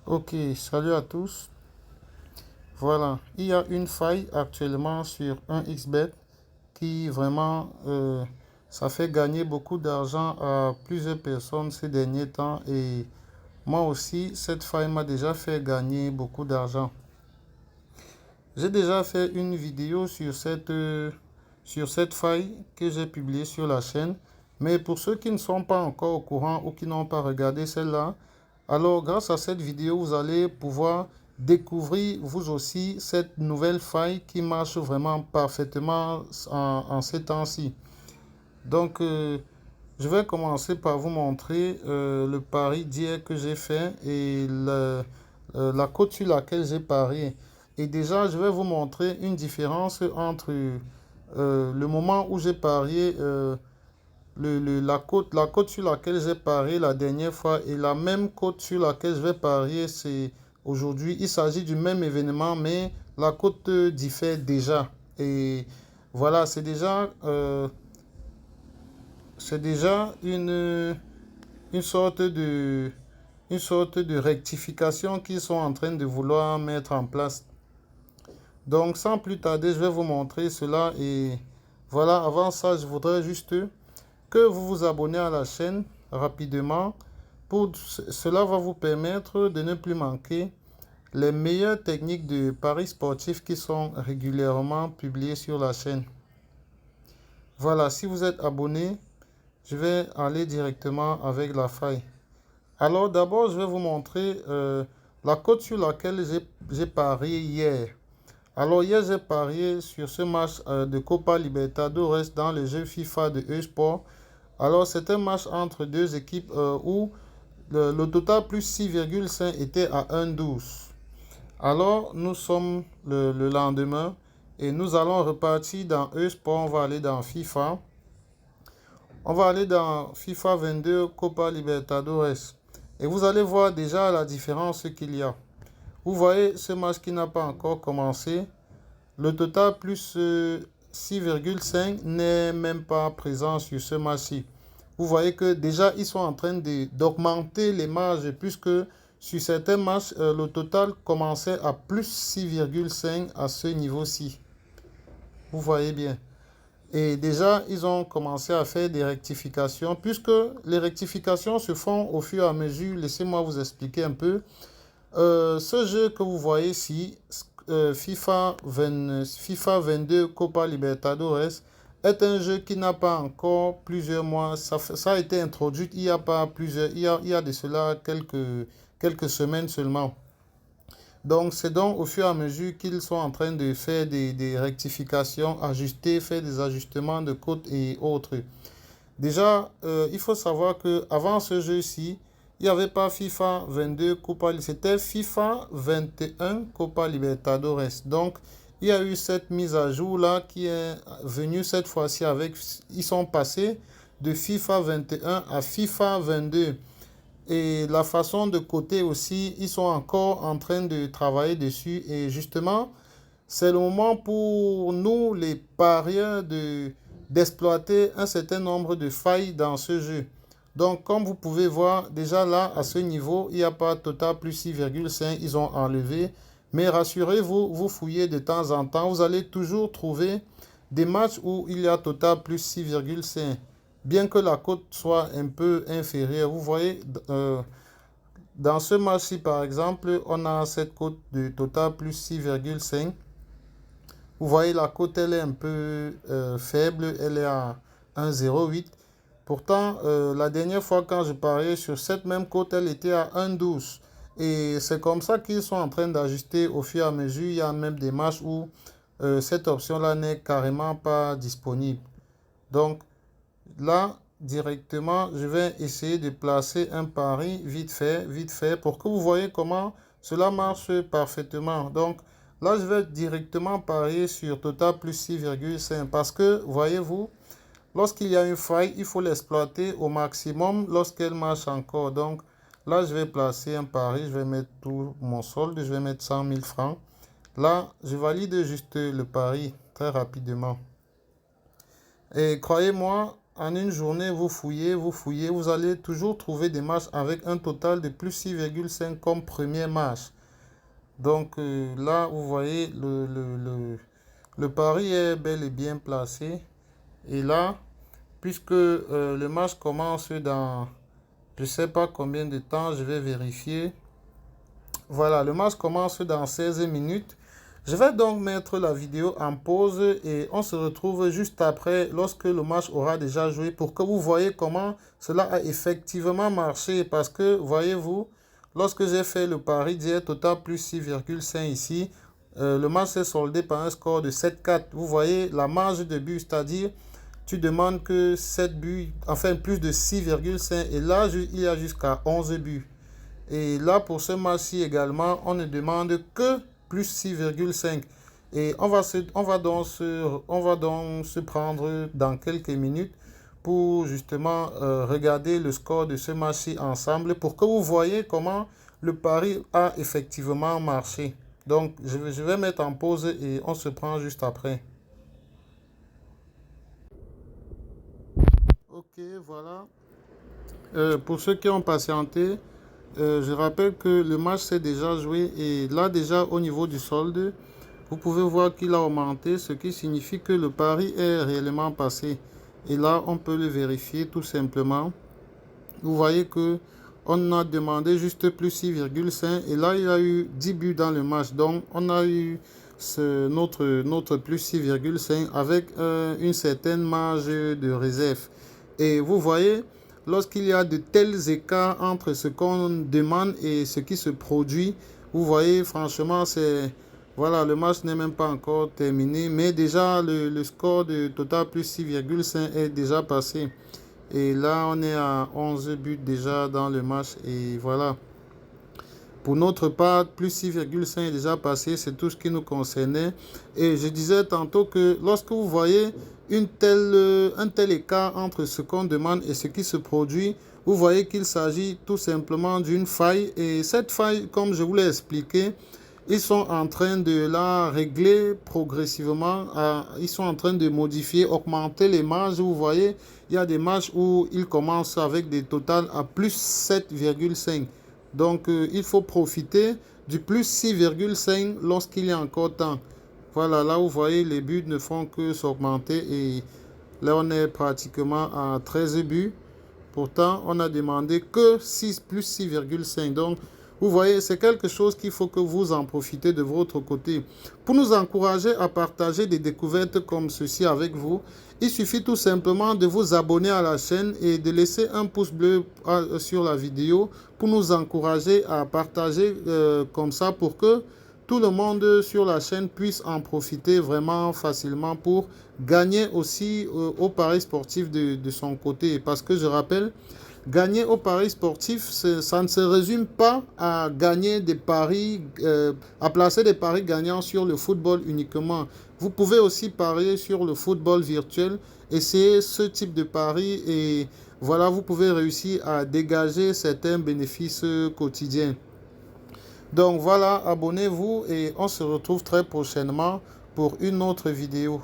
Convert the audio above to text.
Ok, salut à tous. Voilà, il y a une faille actuellement sur un xbet qui vraiment, ça fait gagner beaucoup d'argent à plusieurs personnes ces derniers temps et moi aussi, cette faille m'a déjà fait gagner beaucoup d'argent. J'ai déjà fait une vidéo sur cette faille que j'ai publiée sur la chaîne, mais pour ceux qui ne sont pas encore au courant ou qui n'ont pas regardé celle-là, alors grâce à cette vidéo, vous allez pouvoir découvrir vous aussi cette nouvelle faille qui marche vraiment parfaitement en ces temps-ci. Donc, je vais commencer par vous montrer le pari d'hier que j'ai fait et la cote sur laquelle j'ai parié. Et déjà, je vais vous montrer une différence entre le moment où j'ai parié, la cote sur laquelle j'ai parié la dernière fois et la même cote sur laquelle je vais parier c'est aujourd'hui. Il s'agit du même événement, mais la cote diffère déjà. Et voilà, c'est déjà une sorte une sorte de rectification qu'ils sont en train de vouloir mettre en place. Donc, sans plus tarder, je vais vous montrer cela. Et voilà, avant ça, je voudrais juste que vous vous abonnez à la chaîne rapidement. Cela va vous permettre de ne plus manquer les meilleures techniques de paris sportifs qui sont régulièrement publiées sur la chaîne. Voilà, si vous êtes abonné, je vais aller directement avec la faille. Alors d'abord, je vais vous montrer la cote sur laquelle j'ai parié hier. Alors hier, j'ai parié sur ce match de Copa Libertadores dans le jeu FIFA de eSport. Alors c'est un match entre deux équipes où le total plus 6,5 était à 1,12. Alors nous sommes le lendemain et nous allons repartir dans eSport. On va aller dans FIFA. On va aller dans FIFA 22 Copa Libertadores. Et vous allez voir déjà la différence qu'il y a. Vous voyez ce match qui n'a pas encore commencé. Le total plus 6,5 n'est même pas présent sur ce match-ci. Vous voyez que déjà ils sont en train d'augmenter les marges puisque sur certains matchs, le total commençait à plus 6,5 à ce niveau-ci. Vous voyez bien. Et déjà, ils ont commencé à faire des rectifications, puisque les rectifications se font au fur et à mesure. Laissez-moi vous expliquer un peu. Ce jeu que vous voyez ici, FIFA 22 Copa Libertadores, est un jeu qui n'a pas encore plusieurs mois. Ça a été introduit il y a pas plusieurs, il y a de cela quelques semaines seulement. Donc, c'est donc au fur et à mesure qu'ils sont en train de faire des rectifications, ajuster, faire des ajustements de codes et autres. Déjà, il faut savoir que avant ce jeu-ci, il n'y avait pas FIFA 22 Copa, c'était FIFA 21 Copa Libertadores. Donc, il y a eu cette mise à jour-là qui est venue cette fois-ci avec, ils sont passés de FIFA 21 à FIFA 22. Et la façon de coter aussi, ils sont encore en train de travailler dessus. Et justement, c'est le moment pour nous, les parieurs, d'exploiter un certain nombre de failles dans ce jeu. Donc, comme vous pouvez voir, déjà là, à ce niveau, il n'y a pas total plus 6,5, ils ont enlevé. Mais rassurez-vous, vous fouillez de temps en temps, vous allez toujours trouver des matchs où il y a total plus 6,5. Bien que la cote soit un peu inférieure, vous voyez, dans ce match-ci, par exemple, on a cette cote de total plus 6,5. Vous voyez, la cote, elle est un peu faible, elle est à 1,08. Pourtant, la dernière fois, quand je pariais sur cette même cote, elle était à 1,12. Et c'est comme ça qu'ils sont en train d'ajuster au fur et à mesure. Il y a même des matchs où cette option-là n'est carrément pas disponible. Donc, là, directement, je vais essayer de placer un pari vite fait, pour que vous voyez comment cela marche parfaitement. Donc, là, je vais directement parier sur total plus 6,5 parce que, voyez-vous, lorsqu'il y a une faille, il faut l'exploiter au maximum lorsqu'elle marche encore. Donc, là, je vais placer un pari, je vais mettre tout mon solde, je vais mettre 100 000 francs. Là, je valide juste le pari très rapidement. Et croyez-moi, en une journée, vous fouillez, vous allez toujours trouver des matchs avec un total de plus 6,5 comme première match. Donc là, vous voyez, le pari est bel et bien placé. Et là, puisque le match commence dans, je ne sais pas combien de temps, je vais vérifier. Voilà, le match commence dans 16 minutes. Je vais donc mettre la vidéo en pause et on se retrouve juste après lorsque le match aura déjà joué pour que vous voyez comment cela a effectivement marché. Parce que, voyez-vous, lorsque j'ai fait le pari d'hier total plus 6,5 ici, le match s'est soldé par un score de 7-4. Vous voyez la marge de but, c'est-à-dire tu demandes que 7 buts, enfin plus de 6,5 et là il y a jusqu'à 11 buts. Et là, pour ce match-ci également, on ne demande que plus 6,5. Et on va donc se prendre dans quelques minutes pour justement regarder le score de ce match-ci ensemble pour que vous voyez comment le pari a effectivement marché. Donc, je vais mettre en pause et on se prend juste après. Ok, voilà. Pour ceux qui ont patienté, je rappelle que le match s'est déjà joué et là déjà au niveau du solde, vous pouvez voir qu'il a augmenté, ce qui signifie que le pari est réellement passé. Et là, on peut le vérifier tout simplement. Vous voyez que on a demandé juste plus 6,5 et là, il y a eu 10 buts dans le match. Donc, on a eu notre plus 6,5 avec une certaine marge de réserve. Et vous voyez, lorsqu'il y a de tels écarts entre ce qu'on demande et ce qui se produit, vous voyez, franchement, c'est... Voilà, le match n'est même pas encore terminé, mais déjà le score de total plus 6,5 est déjà passé. Et là, on est à 11 buts déjà dans le match et voilà. Pour notre part, plus 6,5 est déjà passé, c'est tout ce qui nous concernait. Et je disais tantôt que lorsque vous voyez un tel écart entre ce qu'on demande et ce qui se produit, vous voyez qu'il s'agit tout simplement d'une faille. Et cette faille, comme je vous l'ai expliqué, ils sont en train de la régler progressivement. Ils sont en train de modifier, augmenter les marges. Vous voyez, il y a des marges où ils commencent avec des totals à plus 7,5. Donc, il faut profiter du plus 6,5 lorsqu'il y a encore temps. Voilà, là vous voyez, les buts ne font que s'augmenter et là on est pratiquement à 13 buts. Pourtant, on a demandé que 6 plus 6,5. Donc, vous voyez, c'est quelque chose qu'il faut que vous en profitez de votre côté. Pour nous encourager à partager des découvertes comme ceci avec vous, il suffit tout simplement de vous abonner à la chaîne et de laisser un pouce bleu sur la vidéo pour nous encourager à partager comme ça pour que tout le monde sur la chaîne puisse en profiter vraiment facilement pour gagner aussi au paris sportif de son côté. Parce que je rappelle, gagner au paris sportif, ça ne se résume pas à gagner des paris, à placer des paris gagnants sur le football uniquement. Vous pouvez aussi parier sur le football virtuel, essayer ce type de paris et voilà, vous pouvez réussir à dégager certains bénéfices quotidiens. Donc voilà, abonnez-vous et on se retrouve très prochainement pour une autre vidéo.